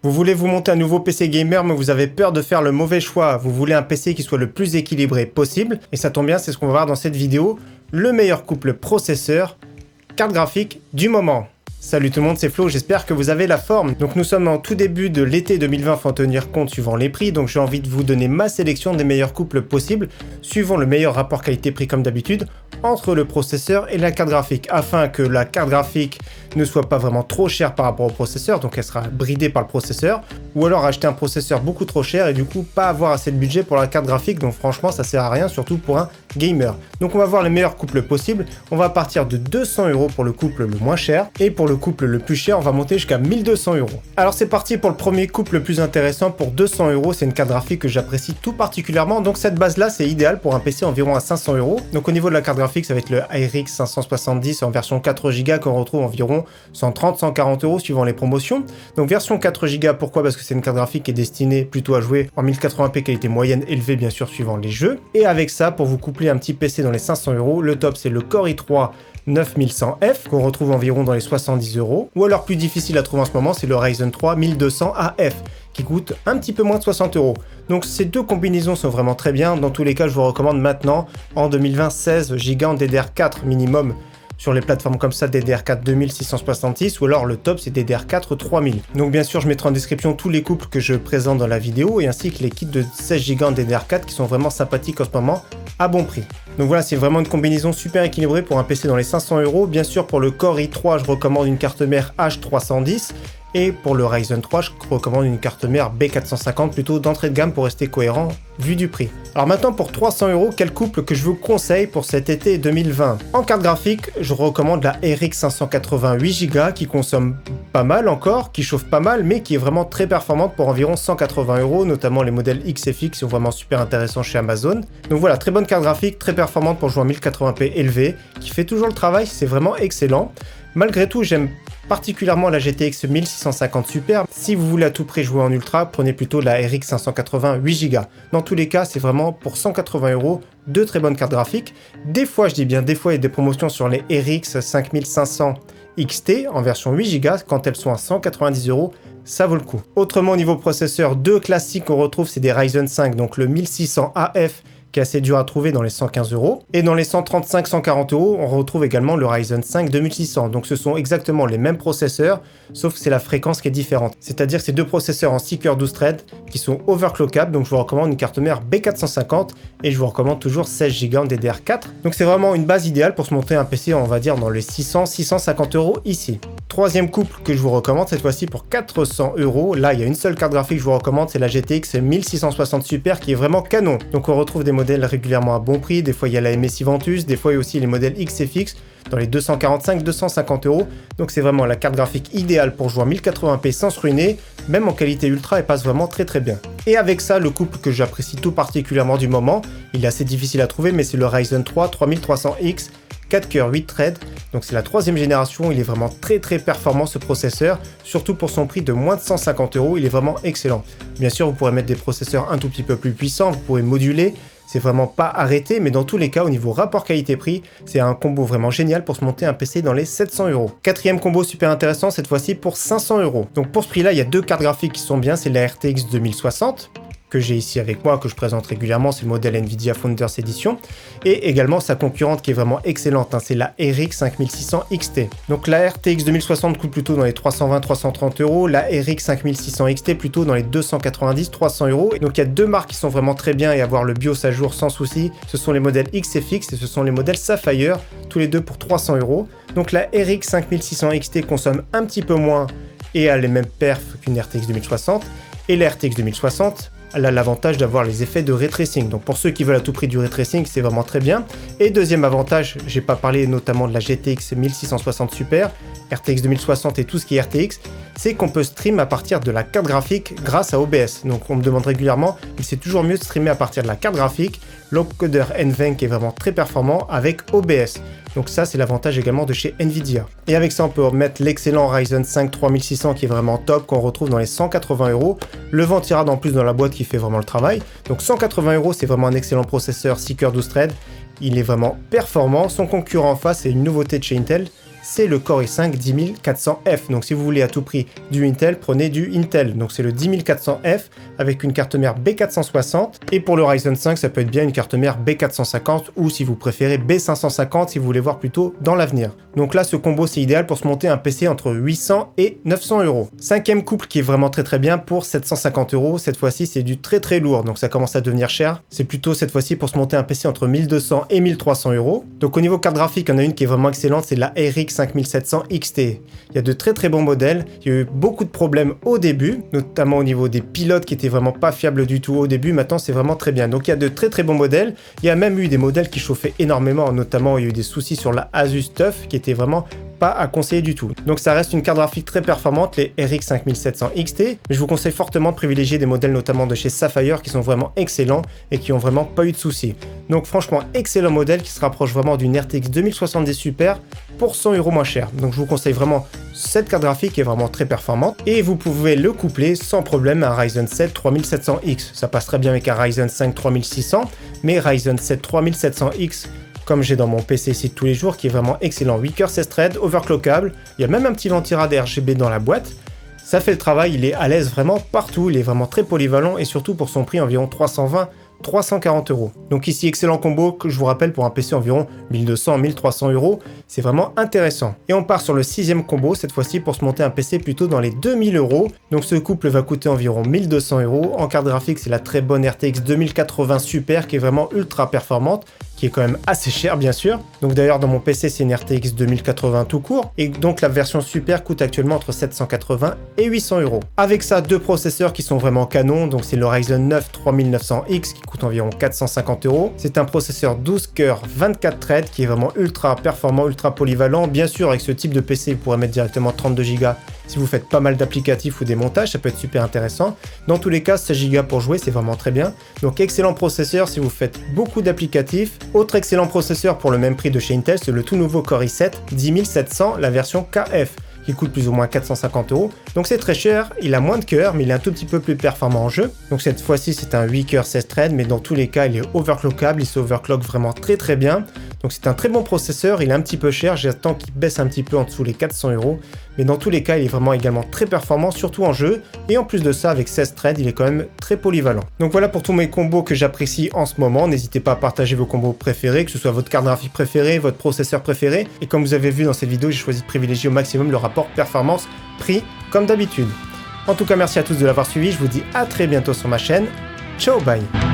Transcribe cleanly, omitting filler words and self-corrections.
Vous voulez vous monter un nouveau PC gamer mais vous avez peur de faire le mauvais choix. Vous voulez un PC qui soit le plus équilibré possible. Et ça tombe bien, c'est ce qu'on va voir dans cette vidéo. Le meilleur couple processeur, carte graphique du moment. Salut tout le monde, c'est Flo, j'espère que vous avez la forme. Donc nous sommes en tout début de l'été 2020, faut en tenir compte suivant les prix. Donc j'ai envie de vous donner ma sélection des meilleurs couples possibles, suivant le meilleur rapport qualité-prix comme d'habitude, entre le processeur et la carte graphique, afin que la carte graphique ne soit pas vraiment trop chère par rapport au processeur, donc elle sera bridée par le processeur, ou alors acheter un processeur beaucoup trop cher et du coup pas avoir assez de budget pour la carte graphique, donc franchement ça sert à rien, surtout pour un gamer. Donc on va voir les meilleurs couples possibles, on va partir de 200 € pour le couple le moins cher, et pour le couple le plus cher on va monter jusqu'à 1200 €. Alors c'est parti pour le premier couple le plus intéressant. Pour 200 €, c'est une carte graphique que j'apprécie tout particulièrement, donc cette base là c'est idéal pour un PC environ à 500 €. Donc au niveau de la carte graphique ça va être le RX 570 en version 4 Go qu'on retrouve environ 130-140 € suivant les promotions. Donc version 4 Go, pourquoi? Parce que c'est une carte graphique qui est destinée plutôt à jouer en 1080p qualité moyenne élevée bien sûr suivant les jeux. Et avec ça, pour vous coupler un petit PC dans les 500 €, le top c'est le Core i3 9100F qu'on retrouve environ dans les 70 €. Ou alors plus difficile à trouver en ce moment, c'est le Ryzen 3 1200AF qui coûte un petit peu moins de 60 €. Donc ces deux combinaisons sont vraiment très bien. Dans tous les cas, je vous recommande maintenant en 2020 16 Go en DDR4 minimum sur les plateformes comme ça, DDR4 2666, ou alors le top c'est DDR4 3000. Donc bien sûr je mettrai en description tous les couples que je présente dans la vidéo et ainsi que les kits de 16 Go en DDR4 qui sont vraiment sympathiques en ce moment à bon prix. Donc voilà, c'est vraiment une combinaison super équilibrée pour un PC dans les 500 €. Bien sûr pour le Core i3 je recommande une carte mère H310. Et pour le Ryzen 3, je recommande une carte mère B450 plutôt d'entrée de gamme pour rester cohérent vu du prix. Alors maintenant pour 300 €, quel couple que je vous conseille pour cet été 2020? En carte graphique, je recommande la RX 588 Go qui consomme pas mal encore, qui chauffe pas mal, mais qui est vraiment très performante pour environ 180 €, notamment les modèles XFX sont vraiment super intéressants chez Amazon. Donc voilà, très bonne carte graphique, très performante pour jouer en 1080p élevé, qui fait toujours le travail, c'est vraiment excellent. Malgré tout, j'aime particulièrement la GTX 1650 Super. Si vous voulez à tout prix jouer en ultra, prenez plutôt la RX 588 Go. Dans tous les cas, c'est vraiment pour 180 € deux très bonnes cartes graphiques. Des fois, je dis bien des fois, il y a des promotions sur les RX 5500 XT en version 8 Go quand elles sont à 190 €. Ça vaut le coup. Autrement, au niveau processeur, deux classiques qu'on retrouve, c'est des Ryzen 5, donc le 1600AF qui est assez dur à trouver dans les 115 €. Et dans les 135-140 €, on retrouve également le Ryzen 5 2600. Donc ce sont exactement les mêmes processeurs, sauf que c'est la fréquence qui est différente. C'est-à-dire que c'est deux processeurs en 6 cœurs 12 threads qui sont overclockables. Donc je vous recommande une carte mère B450 et je vous recommande toujours 16 Go en DDR4. Donc c'est vraiment une base idéale pour se monter un PC, on va dire, dans les 600-650 € ici. Troisième couple que je vous recommande, cette fois-ci pour 400 €. Là, il y a une seule carte graphique que je vous recommande, c'est la GTX 1660 Super qui est vraiment canon. Donc on retrouve des modèles régulièrement à bon prix. Des fois, il y a la MSI Ventus, des fois, il y a aussi les modèles XFX dans les 245-250 €. Donc c'est vraiment la carte graphique idéale pour jouer en 1080p sans se ruiner. Même en qualité ultra, elle passe vraiment très très bien. Et avec ça, le couple que j'apprécie tout particulièrement du moment, il est assez difficile à trouver, mais c'est le Ryzen 3 3300X 4 cœurs 8 threads, donc c'est la troisième génération, il est vraiment très très performant ce processeur, surtout pour son prix de moins de 150 €, il est vraiment excellent. Bien sûr, vous pourrez mettre des processeurs un tout petit peu plus puissants, vous pourrez moduler, c'est vraiment pas arrêté, mais dans tous les cas, au niveau rapport qualité-prix, c'est un combo vraiment génial pour se monter un PC dans les 700 €. Quatrième combo super intéressant, cette fois-ci pour 500 €. Donc pour ce prix-là, il y a deux cartes graphiques qui sont bien, c'est la RTX 2060, que j'ai ici avec moi, que je présente régulièrement, c'est le modèle Nvidia Founders Edition, et également sa concurrente qui est vraiment excellente, c'est la RX 5600 XT. Donc la RTX 2060 coûte plutôt dans les 320-330 €, la RX 5600 XT plutôt dans les 290-300 €. Donc il y a deux marques qui sont vraiment très bien et avoir le BIOS à jour sans souci, ce sont les modèles XFX et ce sont les modèles Sapphire, tous les deux pour 300 €. Donc la RX 5600 XT consomme un petit peu moins et a les mêmes perfs qu'une RTX 2060, et la RTX 2060 elle a l'avantage d'avoir les effets de ray tracing. Donc pour ceux qui veulent à tout prix du ray tracing, c'est vraiment très bien. Et deuxième avantage, j'ai pas parlé notamment de la GTX 1660 Super, RTX 2060 et tout ce qui est RTX, c'est qu'on peut stream à partir de la carte graphique grâce à OBS. Donc on me demande régulièrement, mais c'est toujours mieux de streamer à partir de la carte graphique. L'encodeur NVENC est vraiment très performant avec OBS. Donc ça, c'est l'avantage également de chez Nvidia. Et avec ça, on peut mettre l'excellent Ryzen 5 3600 qui est vraiment top, qu'on retrouve dans les 180 €. Le Ventirad en plus dans la boîte qui fait vraiment le travail. Donc 180 €, c'est vraiment un excellent processeur 6 cœurs 12 threads. Il est vraiment performant. Son concurrent en face, c'est une nouveauté de chez Intel, c'est le Core i5 10400F. Donc si vous voulez à tout prix du Intel, prenez du Intel. Donc c'est le 10400F avec une carte mère B460. Et pour le Ryzen 5, ça peut être bien une carte mère B450 ou si vous préférez B550 si vous voulez voir plutôt dans l'avenir. Donc là, ce combo, c'est idéal pour se monter un PC entre 800 et 900 euros. Cinquième couple qui est vraiment très bien pour 750 euros. Cette fois-ci, c'est du très lourd, donc ça commence à devenir cher. C'est plutôt cette fois-ci pour se monter un PC entre 1200 et 1300 euros. Donc au niveau carte graphique, il y en a une qui est vraiment excellente, c'est la RX 5700 XT. Il y a de très bons modèles. Il y a eu beaucoup de problèmes au début, notamment au niveau des pilotes qui étaient vraiment pas fiables du tout au début. Maintenant, c'est vraiment très bien. Donc il y a de très bons modèles. Il y a même eu des modèles qui chauffaient énormément, notamment il y a eu des soucis sur la Asus TUF qui était vraiment pas à conseiller du tout. Donc ça reste une carte graphique très performante, les RX 5700 XT, mais je vous conseille fortement de privilégier des modèles notamment de chez Sapphire qui sont vraiment excellents et qui ont vraiment pas eu de soucis. Donc franchement, excellent modèle qui se rapproche vraiment d'une RTX 2070 Super pour 100 euros moins cher. Donc je vous conseille vraiment cette carte graphique qui est vraiment très performante et vous pouvez le coupler sans problème à un Ryzen 7 3700X. Ça passe très bien avec un Ryzen 5 3600, mais Ryzen 7 3700X comme j'ai dans mon PC ici de tous les jours, qui est vraiment excellent. 8 cœurs 16 threads, overclockable, il y a même un petit ventirail RGB dans la boîte. Ça fait le travail, il est à l'aise vraiment partout, il est vraiment très polyvalent et surtout pour son prix environ 320-340 euros. Donc ici, excellent combo que je vous rappelle pour un PC environ 1200-1300 euros, c'est vraiment intéressant. Et on part sur le sixième combo, cette fois-ci pour se monter un PC plutôt dans les 2000 euros. Donc ce couple va coûter environ 1200 euros. En carte graphique, c'est la très bonne RTX 2080 Super qui est vraiment ultra performante, qui est quand même assez cher bien sûr. Donc d'ailleurs dans mon PC c'est une RTX 2080 tout court et donc la version Super coûte actuellement entre 780 et 800 euros. Avec ça, deux processeurs qui sont vraiment canons, donc c'est le Ryzen 9 3900X qui coûte environ 450 euros. C'est un processeur 12 cœurs 24 threads qui est vraiment ultra performant, ultra polyvalent. Bien sûr avec ce type de PC vous pourrez mettre directement 32 Go si vous faites pas mal d'applicatifs ou des montages, ça peut être super intéressant. Dans tous les cas, 16 Go pour jouer, c'est vraiment très bien. Donc excellent processeur si vous faites beaucoup d'applicatifs. Autre excellent processeur pour le même prix de chez Intel, c'est le tout nouveau Core i7 10700, la version KF, qui coûte plus ou moins 450 euros. Donc c'est très cher, il a moins de cœurs, mais il est un tout petit peu plus performant en jeu. Donc cette fois-ci, c'est un 8 cœurs 16 threads, mais dans tous les cas, il est overclockable, il s'overclock vraiment très bien. Donc c'est un très bon processeur, il est un petit peu cher, j'attends qu'il baisse un petit peu en dessous les 400 euros. Mais dans tous les cas, il est vraiment également très performant, surtout en jeu. Et en plus de ça, avec 16 threads, il est quand même très polyvalent. Donc voilà pour tous mes combos que j'apprécie en ce moment. N'hésitez pas à partager vos combos préférés, que ce soit votre carte graphique préférée, votre processeur préféré. Et comme vous avez vu dans cette vidéo, j'ai choisi de privilégier au maximum le rapport performance-prix, comme d'habitude. En tout cas, merci à tous de l'avoir suivi. Je vous dis à très bientôt sur ma chaîne. Ciao, bye!